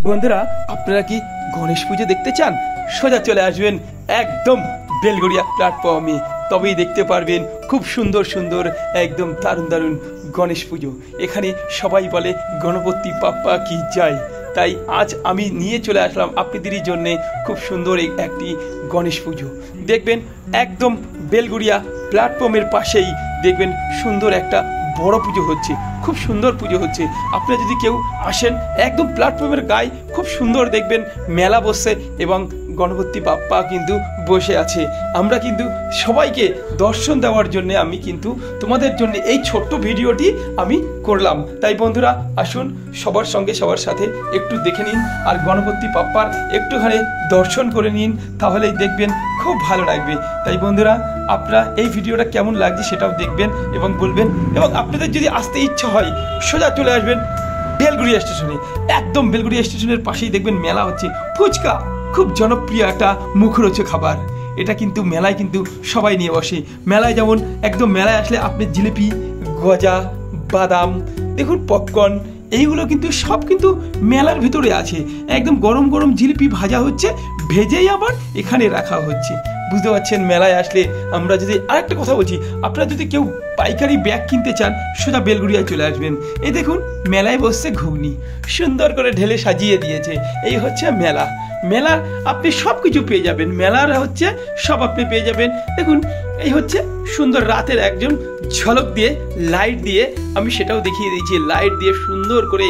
বন্ধুরা, আপনারা কি গণেশ পুজো দেখতে চান? সোজা চলে আসবেন একদম বেলগড়িয়া প্ল্যাটফর্মে, তবেই দেখতে পারবেন খুব সুন্দর সুন্দর একদম দারুণ দারুণ গণেশ পুজো। এখানে সবাই বলে গণপতি বাপ্পা কি জয়। তাই আজ আমি নিয়ে চলে আসলাম আপনাদেরই জন্যে খুব সুন্দর একটি গণেশ পুজো। দেখবেন একদম বেলগড়িয়া প্ল্যাটফর্মের পাশেই দেখবেন সুন্দর একটা বড় পুজো হচ্ছে, খুব সুন্দর পুজো হচ্ছে। আপনারা যদি কেউ আসেন, একদম প্ল্যাটফর্মের গায়ে খুব সুন্দর দেখবেন মেলা বসছে এবং গণপতি বাপ্পা কিন্তু বসে আছে। আমরা কিন্তু সবাইকে দর্শন দেওয়ার জন্য আমি কিন্তু তোমাদের জন্য এই ছোট্ট ভিডিওটি আমি করলাম। তাই বন্ধুরা আসুন, সবার সঙ্গে সবার সাথে একটু দেখে নিন আর গণপতি বাপ্পার একটুখানি দর্শন করে নিন, তাহলেই দেখবেন খুব ভালো লাগবে। তাই বন্ধুরা, আপনারা এই ভিডিওটা কেমন লাগছে সেটাও দেখবেন এবং বলবেন। এবং আপনাদের যদি আসতে ইচ্ছা হয়, সোজা চলে আসবেন বেলগড়িয়া স্টেশনে। একদম বেলগড়িয়া স্টেশনের পাশেই দেখবেন মেলা হচ্ছে। ফুচকা খুব জনপ্রিয় একটা মুখরোচক খাবার। এটা কিন্তু মেলায় কিন্তু সবাই নিয়ে বসে। মেলায় যেমন একদম মেলায় আসলে আপনি জিলিপি, গজা, বাদাম, দেখুন পপকর্ন, এইগুলো কিন্তু সব কিন্তু মেলার ভিতরে আছে। একদম গরম গরম জিলিপি ভাজা হচ্ছে, ভেজেই আবার এখানে রাখা হচ্ছে। বুঝতে পারছেন? মেলায় আসলে আমরা যদি আরেকটা কথা বলছি, আপনারা যদি কেউ পাইকারি ব্যাগ কিনতে চান, সোজা বেলগড়িয়ায় চলে আসবেন। এই দেখুন মেলায় বসছে ঘুগনি, সুন্দর করে ঢেলে সাজিয়ে দিয়েছে। এই হচ্ছে মেলা। মেলা আপনি সব কিছু পেয়ে যাবেন, মেলার হচ্ছে সব আপনি পেয়ে যাবেন। দেখুন এই হচ্ছে সুন্দর রাতের একজন ঝলক দিয়ে, লাইট দিয়ে আমি সেটাও দেখিয়ে দিয়েছি। লাইট দিয়ে সুন্দর করে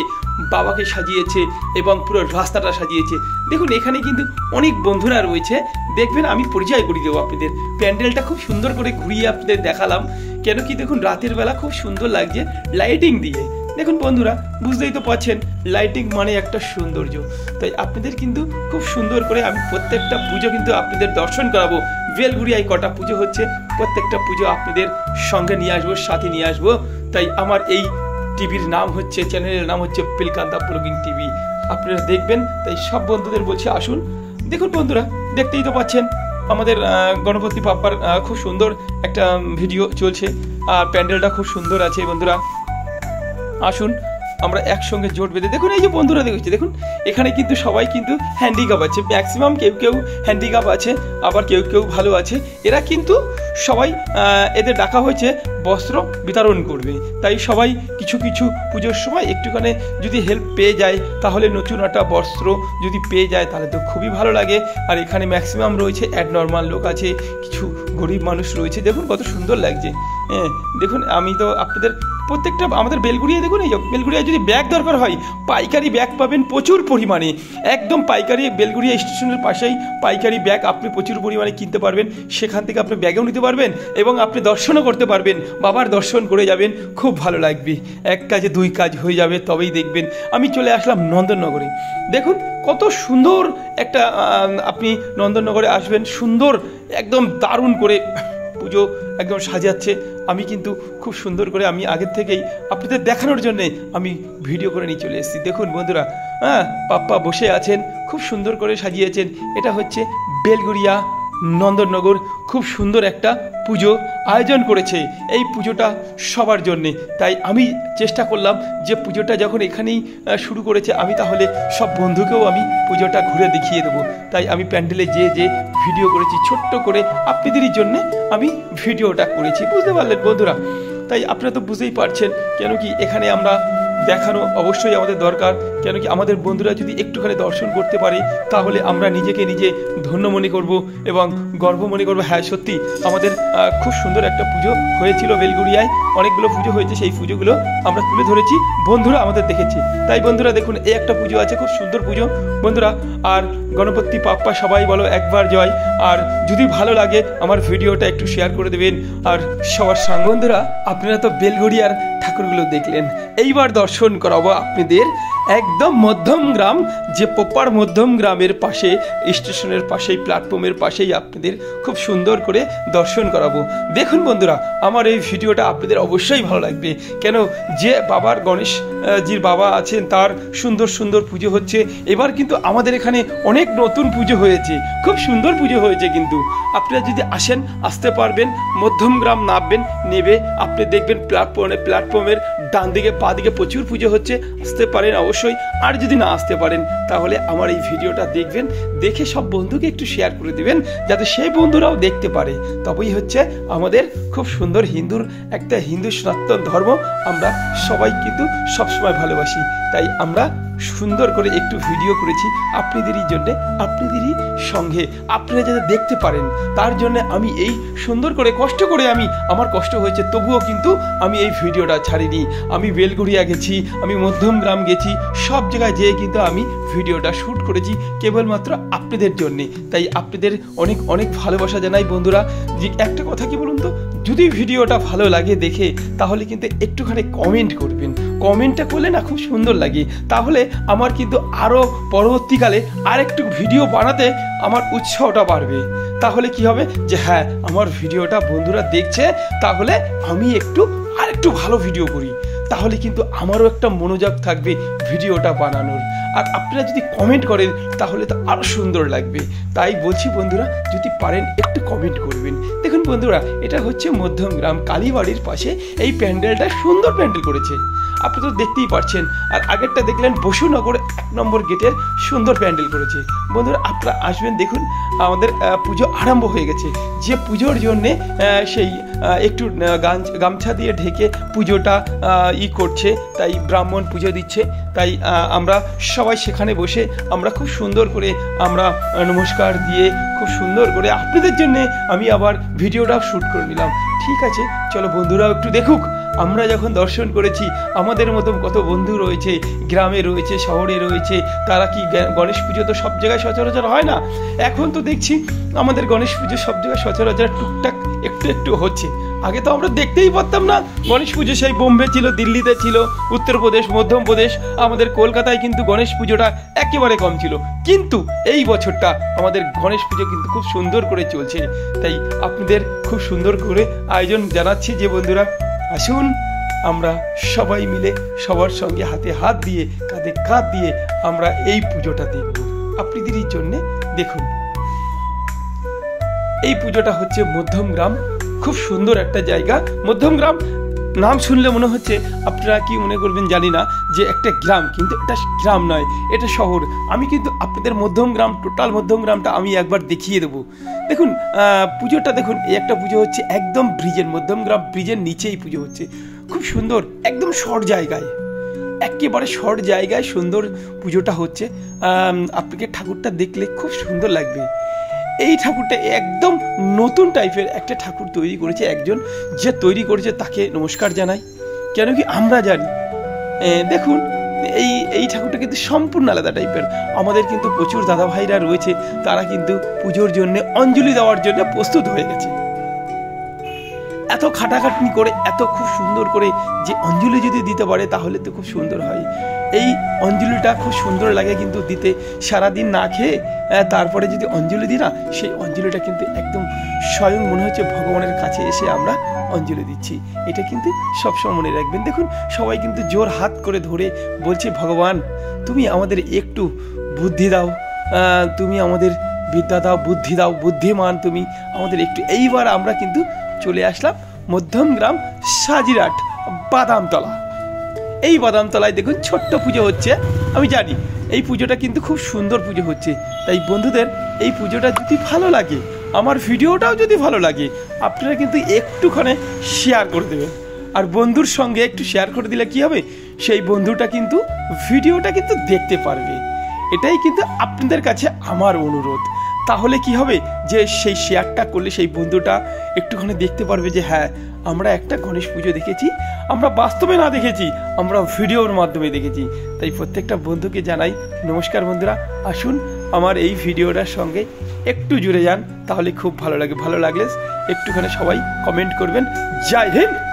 বাবাকে সাজিয়েছে এবং পুরো রাস্তাটা সাজিয়েছে। দেখুন এখানে কিন্তু অনেক বন্ধুরা রয়েছে, দেখবেন আমি পরিচয় করিয়ে দেবো আপনাদের। প্যান্ডেলটা খুব সুন্দর করে ঘুরিয়ে আপনাদের দেখালাম, কেন কি দেখুন রাতের বেলা খুব সুন্দর লাগছে লাইটিং দিয়ে। দেখুন বন্ধুরা, বুঝতেই তো পারছেন লাইটিং মানে একটা সৌন্দর্য। তাই আপনাদের কিন্তু খুব সুন্দর করে আমি প্রত্যেকটা পুজো কিন্তু আপনাদের দর্শন করাবো। বেলগড়িয়ায় কটা পুজো হচ্ছে, প্রত্যেকটা পুজো আপনাদের সঙ্গে নিয়ে আসবো, সাথে নিয়ে আসবো। তাই আমার এই টিভির নাম হচ্ছে, চ্যানেলের নাম হচ্ছে পিলকান্তা ব্লগিং টিভি। আপনারা দেখবেন। তাই সব বন্ধুদের বলছি আসুন। দেখুন বন্ধুরা, দেখতেই তো পাচ্ছেন আমাদের গণপতি বাপ্পার খুব সুন্দর একটা ভিডিও চলছে আর প্যান্ডেলটা খুব সুন্দর আছে। বন্ধুরা আসুন আমরা একসঙ্গে জোট বেঁধে, দেখুন এই যে বন্ধুরা দেখছি, দেখুন এখানে কিন্তু সবাই কিন্তু হ্যান্ডিক্যাপ আছে, ম্যাক্সিমাম কেউ কেউ হ্যান্ডিক্যাপ আছে, আবার কেউ কেউ ভালো আছে। এরা কিন্তু সবাই এদের ডাকা হয়েছে বস্ত্র বিতরণ করবে। তাই সবাই কিছু কিছু পুজোর সময় একটুখানি যদি হেল্প পেয়ে যায়, তাহলে নতুন একটা বস্ত্র যদি পেয়ে যায় তাহলে তো খুবই ভালো লাগে। আর এখানে ম্যাক্সিমাম রয়েছে অ্যাডনর্মাল লোক আছে, কিছু গরিব মানুষ রয়েছে। দেখুন কত সুন্দর লাগছে। হ্যাঁ দেখুন, আমি তো আপনাদের প্রত্যেকটা আমাদের বেলগড়িয়ায় দেখুন, এই বেলগড়িয়ায় যদি ব্যাগ দরকার হয়, পাইকারি ব্যাগ পাবেন প্রচুর পরিমাণে। একদম পাইকারি, বেলগড়িয়া স্টেশনের পাশেই পাইকারি ব্যাগ আপনি প্রচুর পরিমাণে কিনতে পারবেন। সেখান থেকে আপনি ব্যাগেও নিতে পারবেন এবং আপনি দর্শনও করতে পারবেন। বাবার দর্শন করে যাবেন, খুব ভালো লাগবে। এক কাজে দুই কাজ হয়ে যাবে। তবেই দেখবেন আমি চলে আসলাম নন্দননগরে। দেখুন কত সুন্দর একটা, আপনি নন্দননগরে আসবেন, সুন্দর একদম দারুণ করে পুজো একদম সাজাচ্ছে। আমি কিন্তু খুব সুন্দর করে আমি আগের থেকেই আপনাদের দেখানোর জন্যে আমি ভিডিও করে নিয়ে চলে এসেছি। দেখুন বন্ধুরা, পাপ্পা বসে আছেন, খুব সুন্দর করে সাজিয়েছেন। এটা হচ্ছে বেলগড়িয়া নন্দননগর খুব সুন্দর একটা পুজো আয়োজন করেছে। এই পুজোটা সবার জন্যে। তাই আমি চেষ্টা করলাম যে পুজোটা যখন এখানেই শুরু করেছে, আমি তাহলে সব বন্ধুকেও আমি পুজোটা ঘুরে দেখিয়ে দেবো। তাই আমি প্যান্ডেলে যে ভিডিও করেছি, ছোট্ট করে আপনাদেরই জন্যে আমি ভিডিওটা করেছি। বুঝতে পারলেন বন্ধুরা? তাই আপনারা তো বুঝতেই পারছেন, কেন কি এখানে আমরা দেখানো অবশ্যই আমাদের দরকার। কেন কি আমাদের বন্ধুরা যদি একটুখানি দর্শন করতে পারে, তাহলে আমরা নিজেকে নিজে ধন্য মনে করব এবং গর্ব মনে করবো। হ্যাঁ সত্যি আমাদের খুব সুন্দর একটা পুজো হয়েছিল বেলগড়িয়ায়। অনেকগুলো পুজো হয়েছে, সেই পুজোগুলো আমরা তুলে ধরেছি, বন্ধুরা আমাদের দেখেছি। তাই বন্ধুরা দেখুন এই একটা পুজো আছে, খুব সুন্দর পুজো বন্ধুরা। আর গণপতি বাপ্পা সবাই বলো একবার জয়। আর যদি ভালো লাগে আমার ভিডিওটা একটু শেয়ার করে দেবেন আর সবার সঙ্গে। বন্ধুরা আপনারা তো বেলগড়িয়ার ঠাকুরগুলো দেখলেন, এইবার দর্শন করাবো আপনাদের একদম মধ্যমগ্রাম, যে প্রপার মধ্যমগ্রামের পাশে, স্টেশনের পাশেই, প্ল্যাটফর্মের পাশেই আপনাদের খুব সুন্দর করে দর্শন করাবো। দেখুন বন্ধুরা, আমার এই ভিডিওটা আপনাদের অবশ্যই ভালো লাগবে। কেন যে বাবার গণেশ জির বাবা আছেন, তার সুন্দর সুন্দর পুজো হচ্ছে। এবার কিন্তু আমাদের এখানে অনেক নতুন পুজো হয়েছে, খুব সুন্দর পুজো হয়েছে। কিন্তু আপনারা যদি আসেন, আসতে পারবেন, মধ্যমগ্রাম নামবেন, নেবে আপনি দেখবেন প্ল্যাটফর্মের ডান দিকে পা দিকে প্রচুর পুজো হচ্ছে। আসতে পারেন অবশ্যই। অবশ্যই, আর যদি না আসতে পারেন তাহলে আমার এই ভিডিওটা দেখবেন, দেখে সব বন্ধুকে একটু শেয়ার করে দিবেন যাতে সেই বন্ধুরাও দেখতে পারে। তবেই হচ্ছে আমাদের খুব সুন্দর হিন্দু সনাতন ধর্ম আমরা সবাই কিন্তু সবসময় ভালোবাসি, তাই আমরা সুন্দর করে একটু ভিডিও করেছি আপনাদেরই জন্যে, আপনাদেরই সঙ্গে আপনারা যাতে দেখতে পারেন তার জন্য আমি এই সুন্দর করে কষ্ট করে আমার কষ্ট হয়েছে, তবুও কিন্তু আমি এই ভিডিওটা ছাড়িনি। আমি বেলঘড়িয়া গেছি, আমি মধ্যমগ্রাম গেছি, সব জায়গায় যেয়ে কিন্তু আমি ভিডিওটা শ্যুট করেছি কেবলমাত্র আপনাদের জন্যে। তাই আপনাদের অনেক অনেক ভালোবাসা জানাই বন্ধুরা। যে একটা কথা কি বলুন তো, যদি ভিডিওটা ভালো লাগে দেখে তাহলে কিন্তু একটুখানি কমেন্ট করবেন, কমেন্টটা করলে না খুব সুন্দর লাগে, তাহলে আমার কিন্তু আরও পরবর্তীকালে আরেকটু ভিডিও বানাতে আমার উৎসাহটা বাড়বে। তাহলে কি হবে যে হ্যাঁ আমার ভিডিওটা বন্ধুরা দেখছে, তাহলে আমি আরেকটু ভালো ভিডিও করি, তাহলে কিন্তু আমারও একটা মনোযোগ থাকবে ভিডিওটা বানানোর। আর আপনারা যদি কমেন্ট করেন তাহলে তো আরও সুন্দর লাগবে। তাই বলছি বন্ধুরা, যদি পারেন একটু কমেন্ট করবেন। দেখুন বন্ধুরা, এটা হচ্ছে মধ্যমগ্রাম কালীবাড়ির পাশে এই প্যান্ডেলটা সুন্দর প্যান্ডেল করেছে, আপনি তো দেখতেই পাচ্ছেন। আর আগেরটা দেখলেন বসুনগর 1 নম্বর গেটের সুন্দর প্যান্ডেল করেছে। বন্ধুরা আপনারা আসবেন, দেখুন আমাদের পুজো আরম্ভ হয়ে গেছে। যে পুজোর জন্যে সেই একটু গামছা দিয়ে ঢেকে পুজোটা করছে, তাই ব্রাহ্মণ পুজো দিচ্ছে, তাই আমরা সবাই সেখানে বসে আমরা খুব সুন্দর করে আমরা নমস্কার দিয়ে খুব সুন্দর করে আপনাদের জন্যে আমি আবার ভিডিওটা শ্যুট করে নিলাম। ঠিক আছে, চলো বন্ধুরাও একটু দেখুক আমরা যখন দর্শন করেছি। আমাদের মতন কত বন্ধু রয়েছে, গ্রামে রয়েছে, শহরে রয়েছে, তারা কি গণেশ পুজো তো সব জায়গায় সচরাচর হয় না। এখন তো দেখছি আমাদের গণেশ পুজো সব জায়গায় সচরাচর টুকটাক একটু একটু হচ্ছে। আগে তো আমরা দেখতেই পারতাম না গণেশ পুজো, সেই বোম্বে ছিল, দিল্লিতে ছিল, উত্তরপ্রদেশ, মধ্যপ্রদেশ, আমাদের কলকাতায় কিন্তু গণেশ পুজোটা একেবারে কম ছিল। কিন্তু এই বছরটা আমাদের গণেশ পুজো কিন্তু খুব সুন্দর করে চলছে। তাই আপনাদের খুব সুন্দর করে আয়োজন জানাচ্ছি যে বন্ধুরা আসুন আমরা সবাই মিলে সবার সঙ্গে হাতে হাত দিয়ে কাঁধে কাঁধ দিয়ে আমরা এই পুজোটা দেখব আপনাদেরই জন্যে। দেখুন এই পুজোটা হচ্ছে মধ্যমগ্রাম, খুব সুন্দর একটা জায়গা। মধ্যমগ্রাম নাম শুনলে মনে হচ্ছে, আপনারা কি মনে করবেন জানি না, যে একটা গ্রাম, কিন্তু এটা গ্রাম নয়, এটা শহর। আমি কিন্তু আপনাদের মধ্যমগ্রাম, টোটাল মধ্যমগ্রামটা আমি একবার দেখিয়ে দেবো। দেখুন পুজোটা দেখুন, এই একটা পুজো হচ্ছে একদম মধ্যমগ্রাম ব্রিজের নিচেই পুজো হচ্ছে, খুব সুন্দর, একদম শর্ট জায়গায়, একেবারে শর্ট জায়গায় সুন্দর পুজোটা হচ্ছে। আপনাকে ঠাকুরটা দেখলে খুব সুন্দর লাগবে। এই ঠাকুরটা একদম নতুন টাইপের একটা ঠাকুর তৈরি করেছে একজন, যে তৈরি করেছে তাকে নমস্কার জানাই। কেন কি আমরা জানি, দেখুন এই ঠাকুরটা কিন্তু সম্পূর্ণ আলাদা টাইপের। আমাদের কিন্তু প্রচুর দাদা ভাইরা রয়েছে, তারা কিন্তু পুজোর জন্য অঞ্জলি দেওয়ার জন্য প্রস্তুত হয়ে গেছে। এত খাটাখাটনি করে এত খুব সুন্দর করে যে অঞ্জলি যদি দিতে পারে তাহলে তো খুব সুন্দর হয়। এই অঞ্জলিটা খুব সুন্দর লাগে কিন্তু দিতে, সারাদিন না খেয়ে তারপরে যদি অঞ্জলি দিই না, সেই অঞ্জলিটা কিন্তু একদম স্বয়ং মনে হচ্ছে ভগবানের কাছে এসে আমরা অঞ্জলি দিচ্ছি। এটা কিন্তু সবসময় মনে রাখবেন। দেখুন সবাই কিন্তু জোর হাত করে ধরে বলছে, ভগবান তুমি আমাদের একটু বুদ্ধি দাও, তুমি আমাদের বিদ্যা দাও, বুদ্ধি দাও, বুদ্ধিমান তুমি আমাদের একটু। এইবার আমরা কিন্তু চলে আসলাম মধ্যমগ্রাম সাজিরহাট বাদামতলা। এই বাদামতলায় দেখুন ছোট্ট পুজো হচ্ছে। আমি জানি এই পুজোটা কিন্তু খুব সুন্দর পুজো হচ্ছে। তাই বন্ধুদের এই পুজোটা যদি ভালো লাগে, আমার ভিডিওটাও যদি ভালো লাগে, আপনারা কিন্তু একটুখানি শেয়ার করে দেবেন। আর বন্ধুর সঙ্গে একটু শেয়ার করে দিলে কি হবে, সেই বন্ধুটা কিন্তু ভিডিওটা কিন্তু দেখতে পারবে। এটাই কিন্তু আপনাদের কাছে আমার অনুরোধ। তাহলে কি হবে, যে সেই শেয়ারটা করলে সেই বন্ধুটা একটুখানি দেখতে পারবে যে হ্যাঁ আমরা একটা গণেশ পুজো দেখেছি, আমরা বাস্তবে না দেখেছি, আমরা ভিডিওর মাধ্যমে দেখেছি। তাই প্রত্যেকটা বন্ধুকে জানাই নমস্কার। বন্ধুরা আসুন আমার এই ভিডিওটার সঙ্গে একটু জুড়ে যান, তাহলে খুব ভালো লাগে। ভালো লাগলে একটুখানি সবাই কমেন্ট করবেন। জয় হিন্দ।